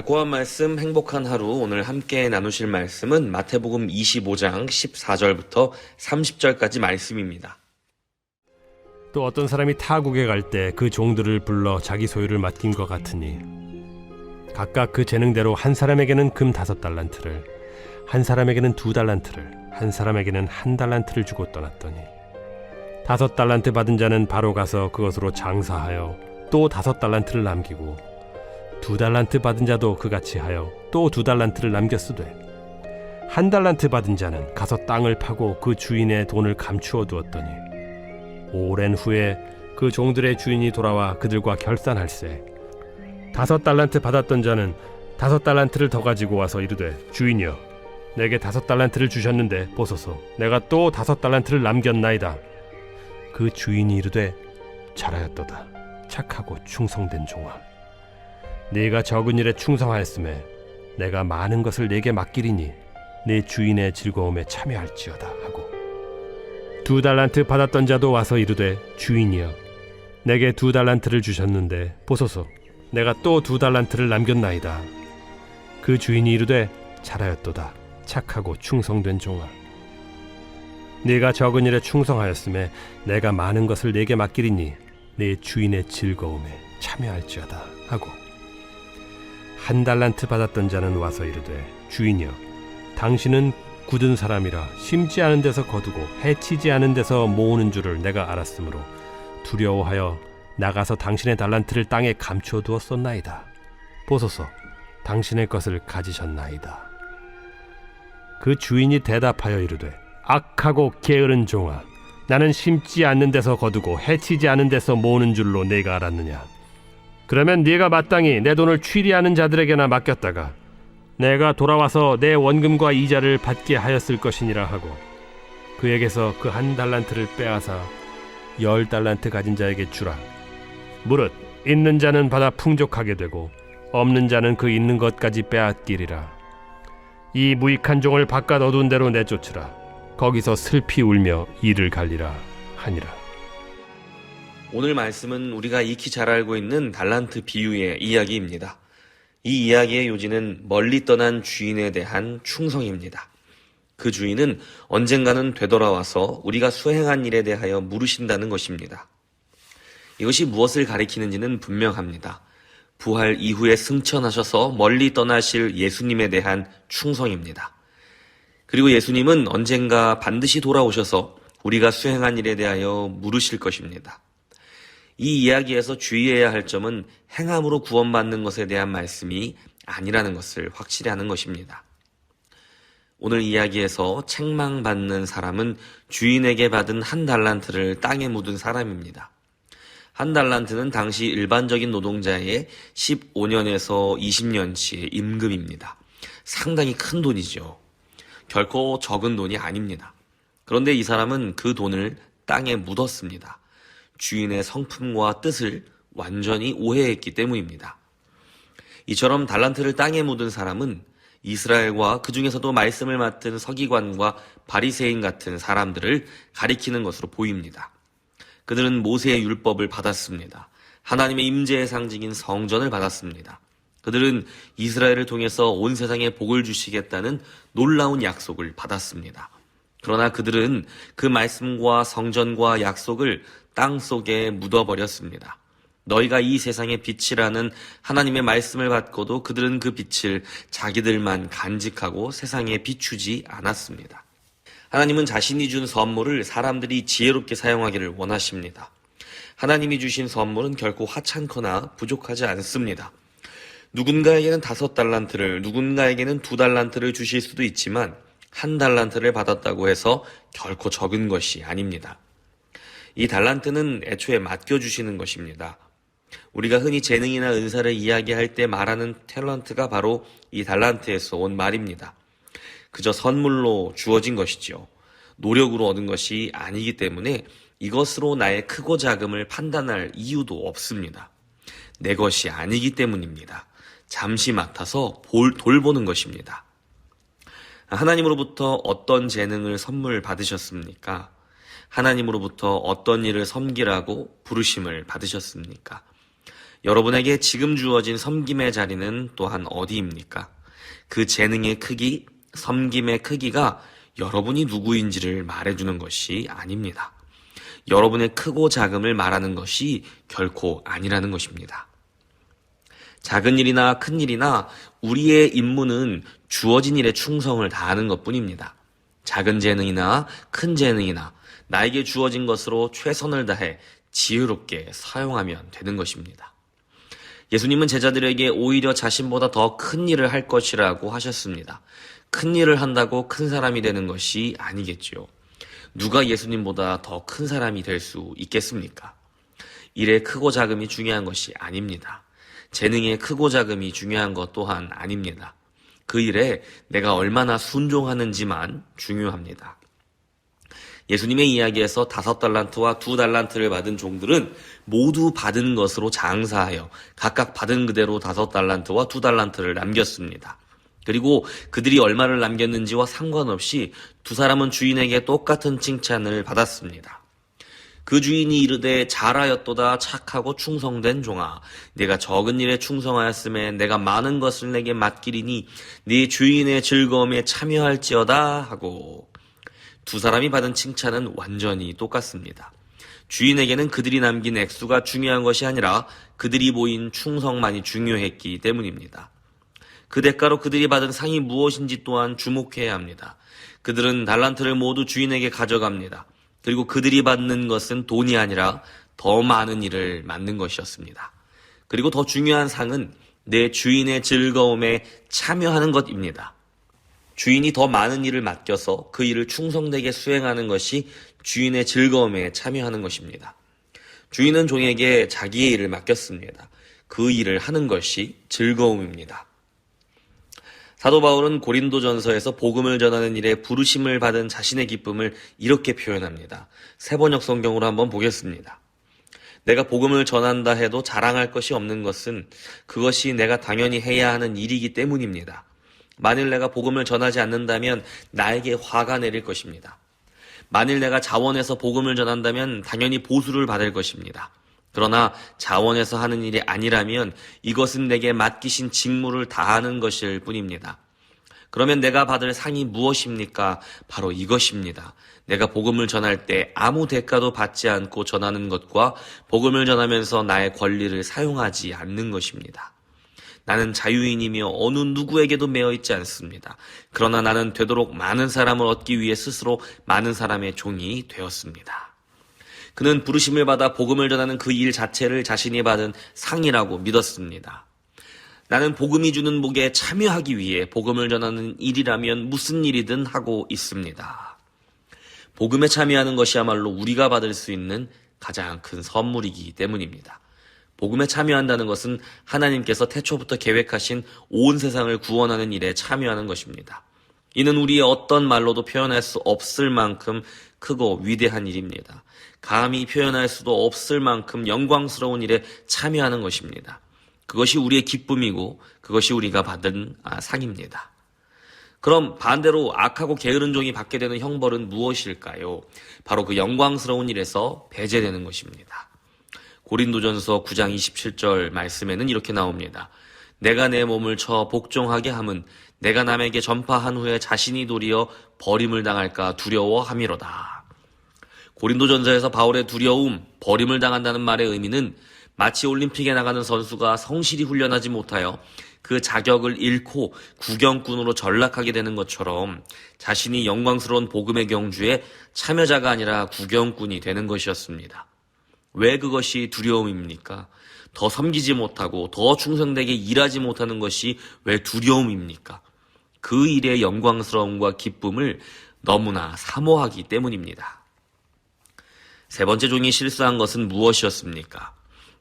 달콤한 말씀, 행복한 하루. 오늘 함께 나누실 말씀은 마태복음 25장 14절부터 30절까지 말씀입니다. 또 어떤 사람이 타국에 갈 때 그 종들을 불러 자기 소유를 맡긴 것 같으니 각각 그 재능대로 한 사람에게는 금 5달란트를, 한 사람에게는 2달란트를, 한 사람에게는 1달란트를 주고 떠났더니 5달란트 받은 자는 바로 가서 그것으로 장사하여 또 5달란트를 남기고 2달란트 받은 자도 그같이 하여 또 2달란트를 남겼으되 1달란트 받은 자는 가서 땅을 파고 그 주인의 돈을 감추어 두었더니 오랜 후에 그 종들의 주인이 돌아와 그들과 결산할세 5달란트 받았던 자는 5달란트를 더 가지고 와서 이르되 주인이여 내게 5달란트를 주셨는데 보소서 내가 또 5달란트를 남겼나이다. 그 주인이 이르되 잘하였도다 착하고 충성된 종아 네가 적은 일에 충성하였음에 내가 많은 것을 네게 맡기리니 네 주인의 즐거움에 참여할지어다 하고 2달란트 받았던 자도 와서 이르되 주인이여 내게 2달란트를 주셨는데 보소서 내가 또 2달란트를 남겼나이다. 그 주인이 이르되 잘하였도다 착하고 충성된 종아 네가 적은 일에 충성하였음에 내가 많은 것을 네게 맡기리니 네 주인의 즐거움에 참여할지어다 하고 1달란트 받았던 자는 와서 이르되 주인이여 당신은 굳은 사람이라 심지 않은 데서 거두고 해치지 않은 데서 모으는 줄을 내가 알았으므로 두려워하여 나가서 당신의 달란트를 땅에 감추어 두었었나이다. 보소서 당신의 것을 가지셨나이다. 그 주인이 대답하여 이르되 악하고 게으른 종아 나는 심지 않는 데서 거두고 해치지 않은 데서 모으는 줄로 네가 알았느냐. 그러면 네가 마땅히 내 돈을 취리하는 자들에게나 맡겼다가 내가 돌아와서 내 원금과 이자를 받게 하였을 것이니라 하고 그에게서 그 1달란트를 빼앗아 10달란트 가진 자에게 주라. 무릇 있는 자는 받아 풍족하게 되고 없는 자는 그 있는 것까지 빼앗기리라. 이 무익한 종을 바깥 어두운 데로 내쫓으라. 거기서 슬피 울며 이를 갈리라 하니라. 오늘 말씀은 우리가 익히 잘 알고 있는 달란트 비유의 이야기입니다. 이 이야기의 요지는 멀리 떠난 주인에 대한 충성입니다. 그 주인은 언젠가는 되돌아와서 우리가 수행한 일에 대하여 물으신다는 것입니다. 이것이 무엇을 가리키는지는 분명합니다. 부활 이후에 승천하셔서 멀리 떠나실 예수님에 대한 충성입니다. 그리고 예수님은 언젠가 반드시 돌아오셔서 우리가 수행한 일에 대하여 물으실 것입니다. 이 이야기에서 주의해야 할 점은 행함으로 구원받는 것에 대한 말씀이 아니라는 것을 확실히 하는 것입니다. 오늘 이야기에서 책망받는 사람은 주인에게 받은 1달란트를 땅에 묻은 사람입니다. 1달란트는 당시 일반적인 노동자의 15년에서 20년치의 임금입니다. 상당히 큰 돈이죠. 결코 적은 돈이 아닙니다. 그런데 이 사람은 그 돈을 땅에 묻었습니다. 주인의 성품과 뜻을 완전히 오해했기 때문입니다. 이처럼 달란트를 땅에 묻은 사람은 이스라엘과 그 중에서도 말씀을 맡은 서기관과 바리새인 같은 사람들을 가리키는 것으로 보입니다. 그들은 모세의 율법을 받았습니다. 하나님의 임재의 상징인 성전을 받았습니다. 그들은 이스라엘을 통해서 온 세상에 복을 주시겠다는 놀라운 약속을 받았습니다. 그러나 그들은 그 말씀과 성전과 약속을 땅속에 묻어버렸습니다. 너희가 이 세상의 빛이라는 하나님의 말씀을 받고도 그들은 그 빛을 자기들만 간직하고 세상에 비추지 않았습니다. 하나님은 자신이 준 선물을 사람들이 지혜롭게 사용하기를 원하십니다. 하나님이 주신 선물은 결코 하찮거나 부족하지 않습니다. 누군가에게는 5달란트를, 누군가에게는 2달란트를 주실 수도 있지만 1달란트를 받았다고 해서 결코 적은 것이 아닙니다. 이 달란트는 애초에 맡겨주시는 것입니다. 우리가 흔히 재능이나 은사를 이야기할 때 말하는 탤런트가 바로 이 달란트에서 온 말입니다. 그저 선물로 주어진 것이지요. 노력으로 얻은 것이 아니기 때문에 이것으로 나의 크고 작음을 판단할 이유도 없습니다. 내 것이 아니기 때문입니다. 잠시 맡아서 돌보는 것입니다. 하나님으로부터 어떤 재능을 선물 받으셨습니까? 하나님으로부터 어떤 일을 섬기라고 부르심을 받으셨습니까? 여러분에게 지금 주어진 섬김의 자리는 또한 어디입니까? 그 재능의 크기, 섬김의 크기가 여러분이 누구인지를 말해주는 것이 아닙니다. 여러분의 크고 작음을 말하는 것이 결코 아니라는 것입니다. 작은 일이나 큰 일이나 우리의 임무는 주어진 일에 충성을 다하는 것뿐입니다. 작은 재능이나 큰 재능이나 나에게 주어진 것으로 최선을 다해 지혜롭게 사용하면 되는 것입니다. 예수님은 제자들에게 오히려 자신보다 더 큰 일을 할 것이라고 하셨습니다. 큰 일을 한다고 큰 사람이 되는 것이 아니겠지요. 누가 예수님보다 더 큰 사람이 될 수 있겠습니까? 일의 크고 작음이 중요한 것이 아닙니다. 재능의 크고 작음이 중요한 것 또한 아닙니다. 그 일에 내가 얼마나 순종하는지만 중요합니다. 예수님의 이야기에서 5달란트와 2달란트를 받은 종들은 모두 받은 것으로 장사하여 각각 받은 그대로 5달란트와 2달란트를 남겼습니다. 그리고 그들이 얼마를 남겼는지와 상관없이 두 사람은 주인에게 똑같은 칭찬을 받았습니다. 그 주인이 이르되 잘하였도다 착하고 충성된 종아, 네가 적은 일에 충성하였음에 내가 많은 것을 내게 맡기리니 네 주인의 즐거움에 참여할지어다 하고, 두 사람이 받은 칭찬은 완전히 똑같습니다. 주인에게는 그들이 남긴 액수가 중요한 것이 아니라 그들이 보인 충성만이 중요했기 때문입니다. 그 대가로 그들이 받은 상이 무엇인지 또한 주목해야 합니다. 그들은 달란트를 모두 주인에게 가져갑니다. 그리고 그들이 받는 것은 돈이 아니라 더 많은 일을 맡는 것이었습니다. 그리고 더 중요한 상은 내 주인의 즐거움에 참여하는 것입니다. 주인이 더 많은 일을 맡겨서 그 일을 충성되게 수행하는 것이 주인의 즐거움에 참여하는 것입니다. 주인은 종에게 자기의 일을 맡겼습니다. 그 일을 하는 것이 즐거움입니다. 사도 바울은 고린도전서에서 복음을 전하는 일에 부르심을 받은 자신의 기쁨을 이렇게 표현합니다. 세번역 성경으로 한번 보겠습니다. 내가 복음을 전한다 해도 자랑할 것이 없는 것은 그것이 내가 당연히 해야 하는 일이기 때문입니다. 만일 내가 복음을 전하지 않는다면 나에게 화가 내릴 것입니다. 만일 내가 자원해서 복음을 전한다면 당연히 보수를 받을 것입니다. 그러나 자원해서 하는 일이 아니라면 이것은 내게 맡기신 직무를 다하는 것일 뿐입니다. 그러면 내가 받을 상이 무엇입니까? 바로 이것입니다. 내가 복음을 전할 때 아무 대가도 받지 않고 전하는 것과 복음을 전하면서 나의 권리를 사용하지 않는 것입니다. 나는 자유인이며 어느 누구에게도 매여 있지 않습니다. 그러나 나는 되도록 많은 사람을 얻기 위해 스스로 많은 사람의 종이 되었습니다. 그는 부르심을 받아 복음을 전하는 그 일 자체를 자신이 받은 상이라고 믿었습니다. 나는 복음이 주는 복에 참여하기 위해 복음을 전하는 일이라면 무슨 일이든 하고 있습니다. 복음에 참여하는 것이야말로 우리가 받을 수 있는 가장 큰 선물이기 때문입니다. 복음에 참여한다는 것은 하나님께서 태초부터 계획하신 온 세상을 구원하는 일에 참여하는 것입니다. 이는 우리의 어떤 말로도 표현할 수 없을 만큼 크고 위대한 일입니다. 감히 표현할 수도 없을 만큼 영광스러운 일에 참여하는 것입니다. 그것이 우리의 기쁨이고 그것이 우리가 받은 상입니다. 그럼 반대로 악하고 게으른 종이 받게 되는 형벌은 무엇일까요? 바로 그 영광스러운 일에서 배제되는 것입니다. 고린도전서 9장 27절 말씀에는 이렇게 나옵니다. 내가 내 몸을 쳐 복종하게 함은 내가 남에게 전파한 후에 자신이 도리어 버림을 당할까 두려워함이로다. 고린도전서에서 바울의 두려움, 버림을 당한다는 말의 의미는 마치 올림픽에 나가는 선수가 성실히 훈련하지 못하여 그 자격을 잃고 구경꾼으로 전락하게 되는 것처럼 자신이 영광스러운 복음의 경주에 참여자가 아니라 구경꾼이 되는 것이었습니다. 왜 그것이 두려움입니까? 더 섬기지 못하고 더 충성되게 일하지 못하는 것이 왜 두려움입니까? 그 일의 영광스러움과 기쁨을 너무나 사모하기 때문입니다. 세 번째 종이 실수한 것은 무엇이었습니까?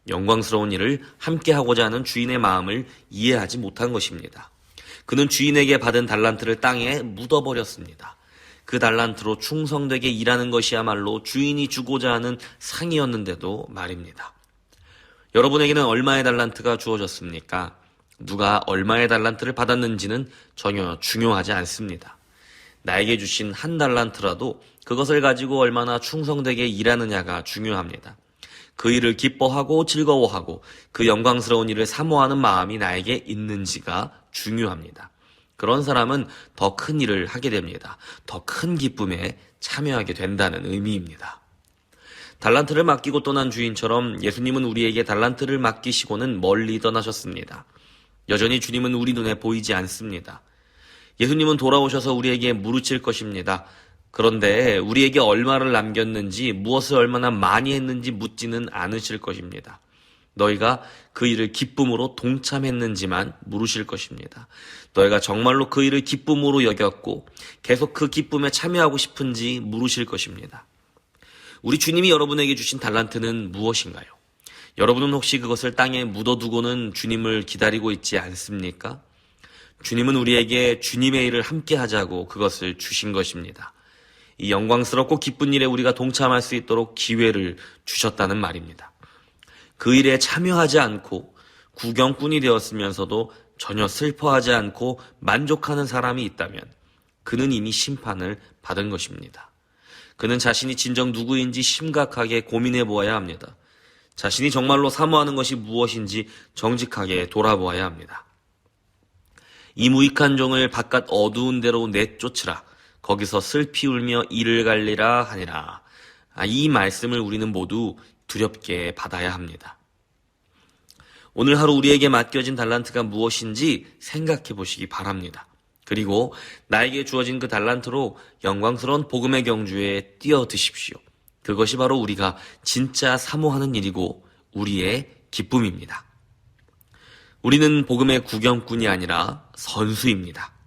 영광스러운 일을 함께하고자 하는 주인의 마음을 이해하지 못한 것입니다. 그는 주인에게 받은 달란트를 땅에 묻어버렸습니다. 그 달란트로 충성되게 일하는 것이야말로 주인이 주고자 하는 상이었는데도 말입니다. 여러분에게는 얼마의 달란트가 주어졌습니까? 누가 얼마의 달란트를 받았는지는 전혀 중요하지 않습니다. 나에게 주신 한 달란트라도 그것을 가지고 얼마나 충성되게 일하느냐가 중요합니다. 그 일을 기뻐하고 즐거워하고 그 영광스러운 일을 사모하는 마음이 나에게 있는지가 중요합니다. 그런 사람은 더 큰 일을 하게 됩니다. 더 큰 기쁨에 참여하게 된다는 의미입니다. 달란트를 맡기고 떠난 주인처럼 예수님은 우리에게 달란트를 맡기시고는 멀리 떠나셨습니다. 여전히 주님은 우리 눈에 보이지 않습니다. 예수님은 돌아오셔서 우리에게 물으칠 것입니다. 그런데 우리에게 얼마를 남겼는지, 무엇을 얼마나 많이 했는지 묻지는 않으실 것입니다. 너희가 그 일을 기쁨으로 동참했는지만 물으실 것입니다. 너희가 정말로 그 일을 기쁨으로 여겼고 계속 그 기쁨에 참여하고 싶은지 물으실 것입니다. 우리 주님이 여러분에게 주신 달란트는 무엇인가요? 여러분은 혹시 그것을 땅에 묻어두고는 주님을 기다리고 있지 않습니까? 주님은 우리에게 주님의 일을 함께 하자고 그것을 주신 것입니다. 이 영광스럽고 기쁜 일에 우리가 동참할 수 있도록 기회를 주셨다는 말입니다. 그 일에 참여하지 않고 구경꾼이 되었으면서도 전혀 슬퍼하지 않고 만족하는 사람이 있다면 그는 이미 심판을 받은 것입니다. 그는 자신이 진정 누구인지 심각하게 고민해 보아야 합니다. 자신이 정말로 사모하는 것이 무엇인지 정직하게 돌아보아야 합니다. 이 무익한 종을 바깥 어두운 데로 내쫓으라. 거기서 슬피 울며 이를 갈리라 하니라. 이 말씀을 우리는 모두 두렵게 받아야 합니다. 오늘 하루 우리에게 맡겨진 달란트가 무엇인지 생각해 보시기 바랍니다. 그리고 나에게 주어진 그 달란트로 영광스러운 복음의 경주에 뛰어드십시오. 그것이 바로 우리가 진짜 사모하는 일이고 우리의 기쁨입니다. 우리는 복음의 구경꾼이 아니라 선수입니다.